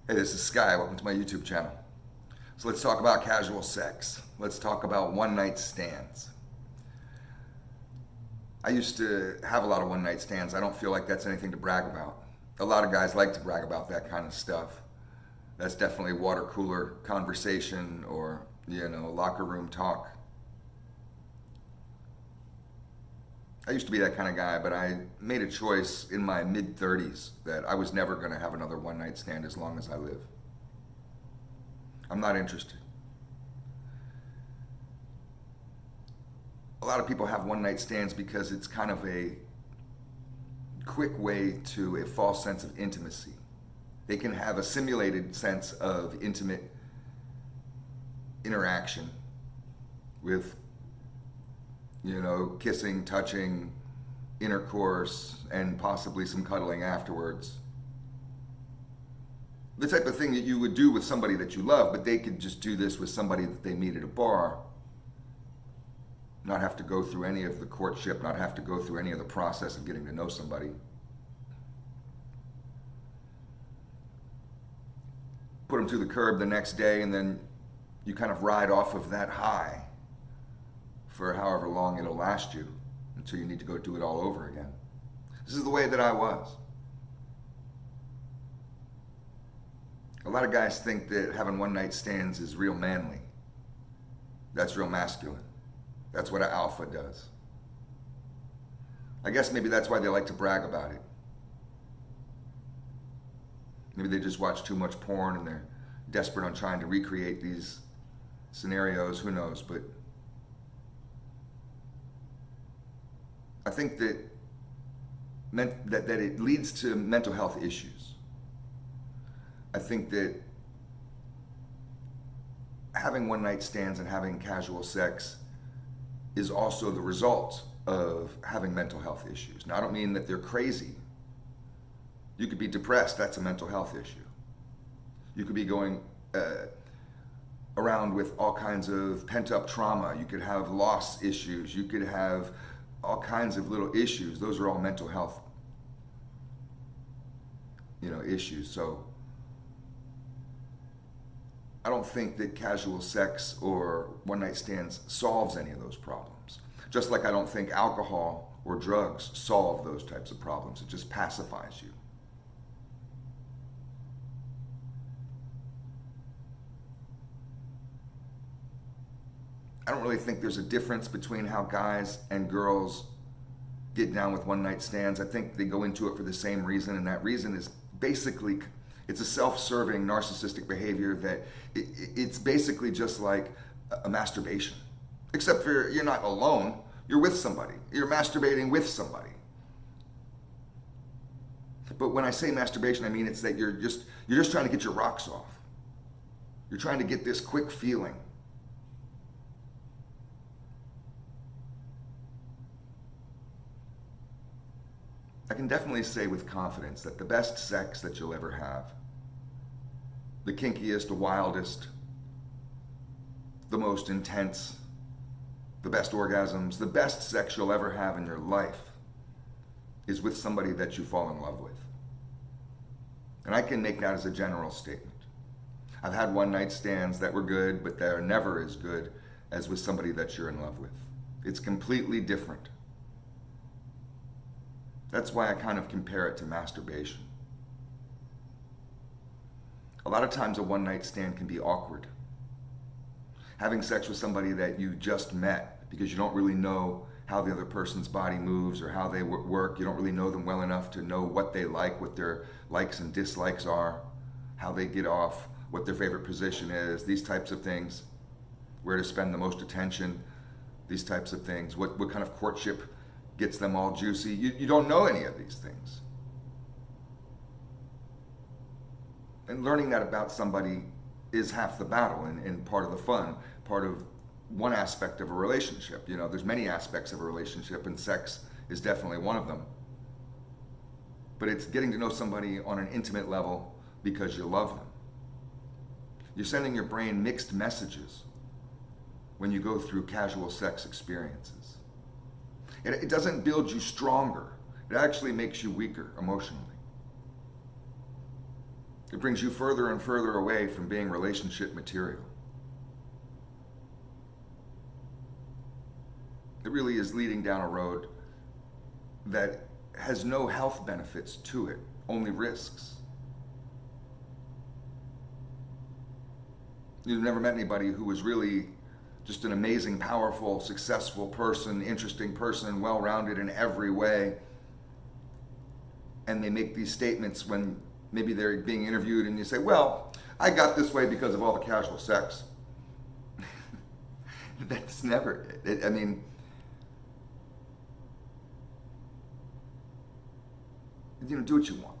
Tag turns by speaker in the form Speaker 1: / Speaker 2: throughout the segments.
Speaker 1: Hey, this is Sky. Welcome to my YouTube channel. So let's talk about casual sex. Let's talk about one-night stands. I used to have a lot of one-night stands. I don't feel like that's anything to brag about. A lot of guys like to brag about that kind of stuff. That's definitely water cooler conversation or, locker room talk. I used to be that kind of guy, but I made a choice in my mid-30s that I was never going to have another one-night stand as long as I live. I'm not interested. A lot of people have one-night stands because it's kind of a quick way to a false sense of intimacy. They can have a simulated sense of intimate interaction with kissing, touching, intercourse, and possibly some cuddling afterwards. The type of thing that you would do with somebody that you love, but they could just do this with somebody that they meet at a bar, not have to go through any of the courtship, not have to go through any of the process of getting to know somebody. Put them to the curb the next day, and then you kind of ride off of that high for however long it'll last you until you need to go do it all over again. This is the way that I was. A lot of guys think that having one-night stands is real manly. That's real masculine. That's what an alpha does. I guess maybe that's why they like to brag about it. Maybe they just watch too much porn and they're desperate on trying to recreate these scenarios. Who knows? But I think that it leads to mental health issues. I think that having one-night stands and having casual sex is also the result of having mental health issues. Now, I don't mean that they're crazy. You could be depressed. That's a mental health issue. You could be going around with all kinds of pent-up trauma. You could have loss issues. You could have all kinds of little issues. Those are all mental health, issues. So I don't think that casual sex or one-night stands solves any of those problems. Just like I don't think alcohol or drugs solve those types of problems. It just pacifies you. I don't really think there's a difference between how guys and girls get down with one-night stands. I think they go into it for the same reason, and that reason is basically, it's a self-serving narcissistic behavior that it's basically just like a masturbation. Except for you're not alone, you're with somebody. You're masturbating with somebody. But when I say masturbation, I mean it's that you're just trying to get your rocks off. You're trying to get this quick feeling. I can definitely say with confidence that the best sex that you'll ever have, the kinkiest, the wildest, the most intense, the best orgasms, the best sex you'll ever have in your life is with somebody that you fall in love with. And I can make that as a general statement. I've had one-night stands that were good, but they're never as good as with somebody that you're in love with. It's completely different. That's why I kind of compare it to masturbation. A lot of times a one-night stand can be awkward. Having sex with somebody that you just met because you don't really know how the other person's body moves or how they work. You don't really know them well enough to know what they like, what their likes and dislikes are, how they get off, what their favorite position is, these types of things, where to spend the most attention, these types of things, what kind of courtship gets them all juicy. You don't know any of these things. And learning that about somebody is half the battle and part of the fun, part of one aspect of a relationship. There's many aspects of a relationship, and sex is definitely one of them. But it's getting to know somebody on an intimate level because you love them. You're sending your brain mixed messages when you go through casual sex experiences. It doesn't build you stronger. It actually makes you weaker emotionally. It brings you further and further away from being relationship material. It really is leading down a road that has no health benefits to it, only risks. You've never met anybody who was really just an amazing, powerful, successful person, interesting person, well-rounded in every way. And they make these statements when maybe they're being interviewed and you say, well, I got this way because of all the casual sex. That's never it. I mean, do what you want.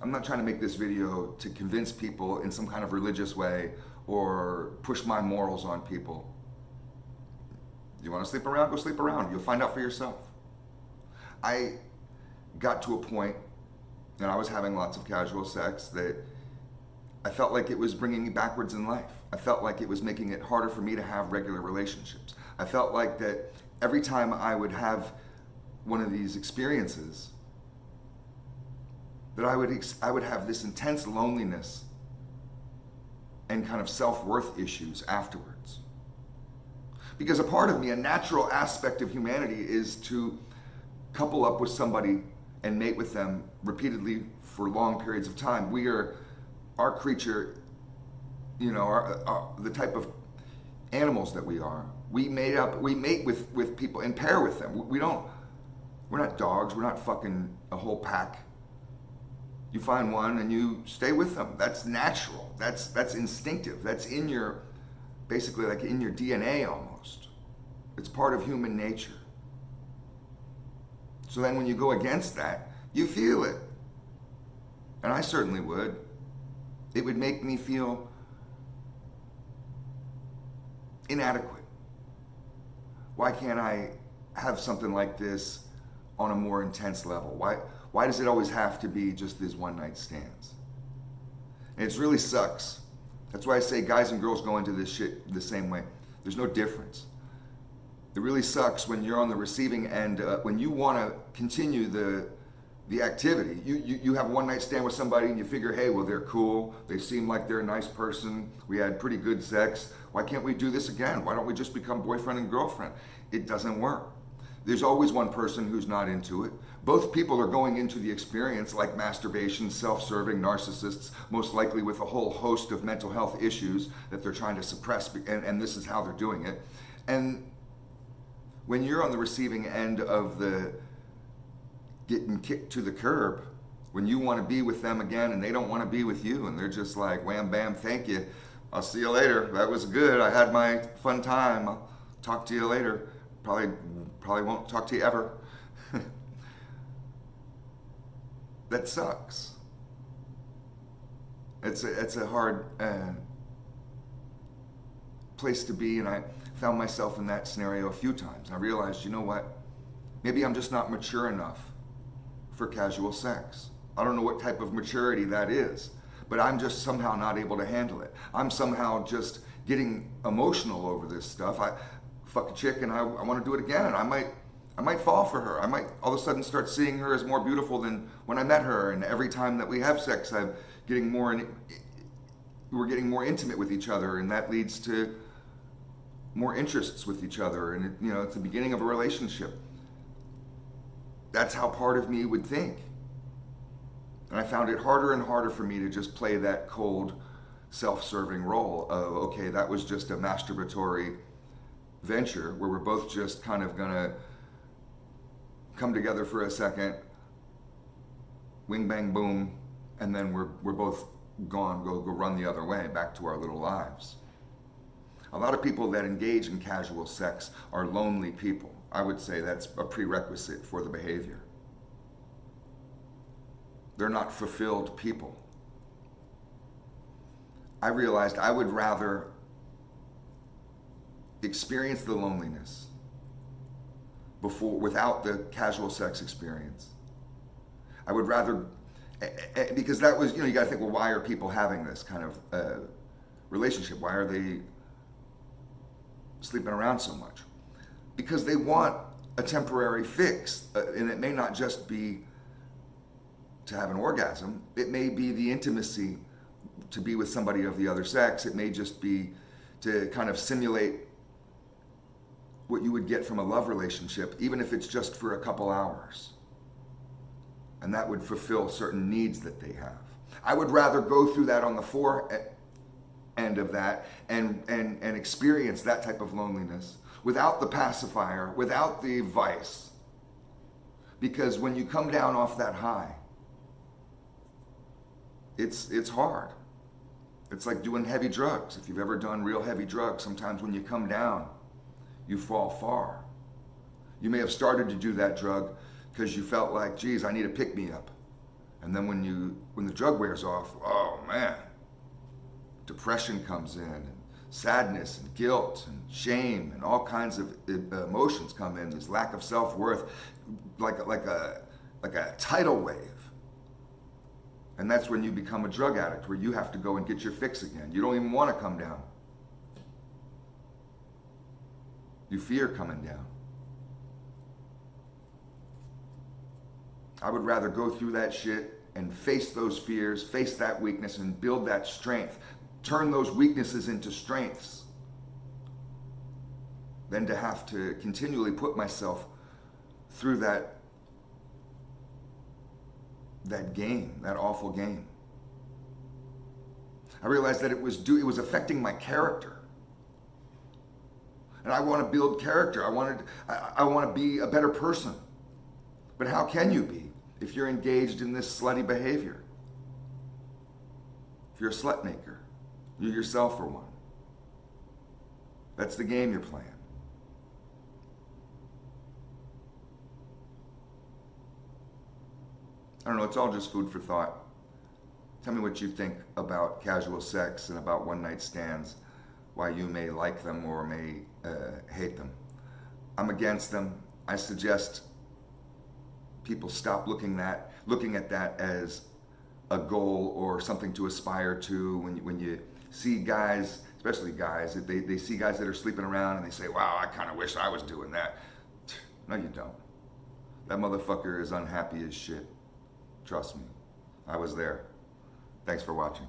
Speaker 1: I'm not trying to make this video to convince people in some kind of religious way or push my morals on people. You want to sleep around? Go sleep around. You'll find out for yourself. I got to a point, and I was having lots of casual sex, that I felt like it was bringing me backwards in life. I felt like it was making it harder for me to have regular relationships. I felt like that every time I would have one of these experiences, that I would have this intense loneliness and kind of self-worth issues afterwards. Because a part of me, a natural aspect of humanity, is to couple up with somebody and mate with them repeatedly for long periods of time. Our creature, the type of animals that we are, we mate with people and pair with them. We're not dogs, we're not fucking a whole pack. You find one and you stay with them. That's natural. That's instinctive. That's basically like in your DNA almost. It's part of human nature. So then when you go against that, you feel it. And I certainly would. It would make me feel inadequate. Why can't I have something like this on a more intense level? Why does it always have to be just these one-night stands? And it really sucks. That's why I say guys and girls go into this shit the same way. There's no difference. It really sucks when you're on the receiving end, when you want to continue the activity. You have a one-night stand with somebody and you figure, hey, well, they're cool. They seem like they're a nice person. We had pretty good sex. Why can't we do this again? Why don't we just become boyfriend and girlfriend? It doesn't work. There's always one person who's not into it. Both people are going into the experience like masturbation, self-serving narcissists, most likely with a whole host of mental health issues that they're trying to suppress, and this is how they're doing it. And when you're on the receiving end of the getting kicked to the curb, when you want to be with them again and they don't want to be with you, and they're just like, wham, bam, thank you. I'll see you later. That was good. I had my fun time. I'll talk to you later. Probably won't talk to you ever. That sucks. It's a hard place to be, and I found myself in that scenario a few times. I realized, you know what? Maybe I'm just not mature enough for casual sex. I don't know what type of maturity that is, but I'm just somehow not able to handle it. I'm somehow just getting emotional over this stuff. I fuck a chick and I want to do it again, and I might fall for her. I might all of a sudden start seeing her as more beautiful than when I met her, and every time that we have sex, we're getting more intimate with each other, and that leads to more interests with each other, and it's the beginning of a relationship. That's how part of me would think. And I found it harder and harder for me to just play that cold, self-serving role of, okay, that was just a masturbatory venture where we're both just kind of gonna come together for a second, wing bang boom, and then we're both gone, go run the other way, back to our little lives. A lot of people that engage in casual sex are lonely people. I would say that's a prerequisite for the behavior. They're not fulfilled people. I realized I would rather experience the loneliness without the casual sex experience. I would rather, because that was, you gotta think, well, why are people having this kind of relationship? Why are they sleeping around so much? Because they want a temporary fix, and it may not just be to have an orgasm. It may be the intimacy to be with somebody of the other sex. It may just be to kind of simulate what you would get from a love relationship, even if it's just for a couple hours. And that would fulfill certain needs that they have. I would rather go through that on the fore end of that and experience that type of loneliness without the pacifier, without the vice. Because when you come down off that high, it's hard. It's like doing heavy drugs. If you've ever done real heavy drugs, sometimes when you come down, you fall far. You may have started to do that drug because you felt like, geez, I need a pick-me-up. And then when the drug wears off, oh man, depression comes in, and sadness and guilt and shame and all kinds of emotions come in. This lack of self-worth, like a tidal wave. And that's when you become a drug addict, where you have to go and get your fix again. You don't even want to come down. You fear coming down. I would rather go through that shit and face those fears, face that weakness, and build that strength. Turn those weaknesses into strengths than to have to continually put myself through that game, that awful game. I realized that it was affecting my character. And I want to build character. I want to be a better person. But how can you be if you're engaged in this slutty behavior? If you're a slut maker, you yourself are one. That's the game you're playing. I don't know, it's all just food for thought. Tell me what you think about casual sex and about one-night stands, why you may like them or may hate them. I'm against them. I suggest people stop looking at that as a goal or something to aspire to. When you see guys, especially guys, they see guys that are sleeping around and they say, wow, I kind of wish I was doing that. No, you don't. That motherfucker is unhappy as shit. Trust me. I was there. Thanks for watching.